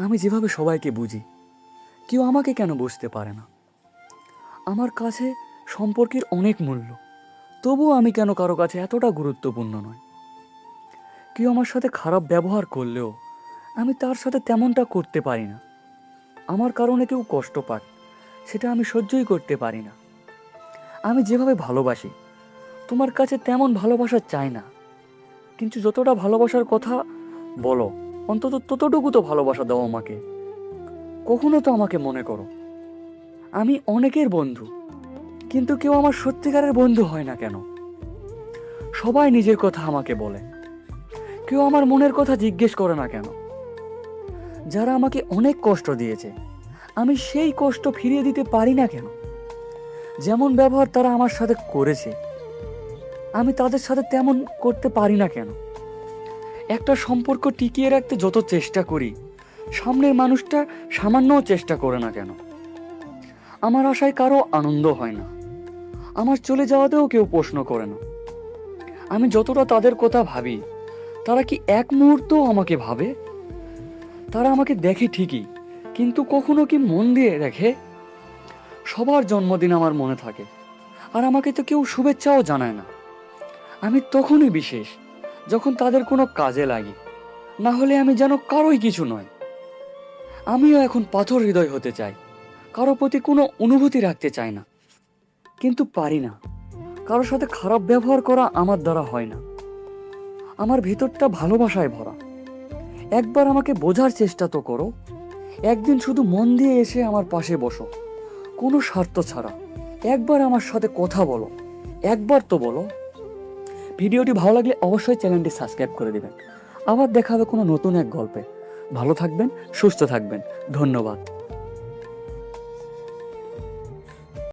আমি যেভাবে সবাইকে বুঝি, কেউ আমাকে কেন বুঝতে পারে না? আমার কাছে সম্পর্কের অনেক মূল্য, তবুও আমি কেন কারো কাছে এতটা গুরুত্বপূর্ণ নয়? কেউ আমার সাথে খারাপ ব্যবহার করলেও আমি তার সাথে তেমনটা করতে পারি না। আমার কারণে কেউ কষ্ট পাক, সেটা আমি সহ্যই করতে পারি না। আমি যেভাবে ভালোবাসি, তোমার কাছে তেমন ভালোবাসা চাই না। কিন্তু যতটা ভালোবাসার কথা বলো, অন্তত ততটুকু তো ভালোবাসা দাও আমাকে। কখনো তো আমাকে মনে করো। আমি অনেকের বন্ধু, কিন্তু কেউ আমার সত্যিকারের বন্ধু হয় না কেন? সবাই নিজের কথা আমাকে বলে, কেউ আমার মনের কথা জিজ্ঞেস করে না কেন? যারা আমাকে অনেক কষ্ট দিয়েছে, আমি সেই কষ্ট ফিরিয়ে দিতে পারি না কেন? যেমন ব্যবহার তারা আমার সাথে করেছে, আমি তাদের সাথে তেমন করতে পারি না কেন? একটা সম্পর্ক টিকিয়ে রাখতে যত চেষ্টা করি, সামনের মানুষটা সামান্যও চেষ্টা করে না কেন? আমার আশায় কারো আনন্দ হয় না, আমার চলে যাওয়াতেও কেউ প্রশ্ন করে না। আমি যতটা তাদের কথা ভাবি, তারা কি এক মুহূর্তও আমাকে ভাবে? তারা আমাকে দেখে ঠিকই, কিন্তু কখনো কি মন দিয়ে দেখে? সবার জন্মদিন আমার মনে থাকে, আর আমাকে তো কেউ শুভেচ্ছাও জানায় না। আমি তখনই বিশেষ, যখন তাদের কোনো কাজে লাগি, না হলে আমি যেন কারোই কিছু নয়। আমিও এখন পাথর হৃদয় হতে চাই, কারো প্রতি কোনো অনুভূতি রাখতে চাই না, কিন্তু পারি না। কারোর সাথে খারাপ ব্যবহার করা আমার দ্বারা হয় না। আমার ভিতরটা ভালোবাসায় ভরা। একবার আমাকে বোঝার চেষ্টা তো করো। একদিন শুধু মন দিয়ে এসে আমার পাশে বসো, কোনো স্বার্থ ছাড়া। একবার আমার সাথে কথা বলো, একবার তো বলো। ভিডিওটি ভালো লাগলে অবশ্যই চ্যানেলটি সাবস্ক্রাইব করে দেবেন। আবার দেখা হবে কোনো নতুন এক গল্পে। ভালো থাকবেন, সুস্থ থাকবেন। ধন্যবাদ।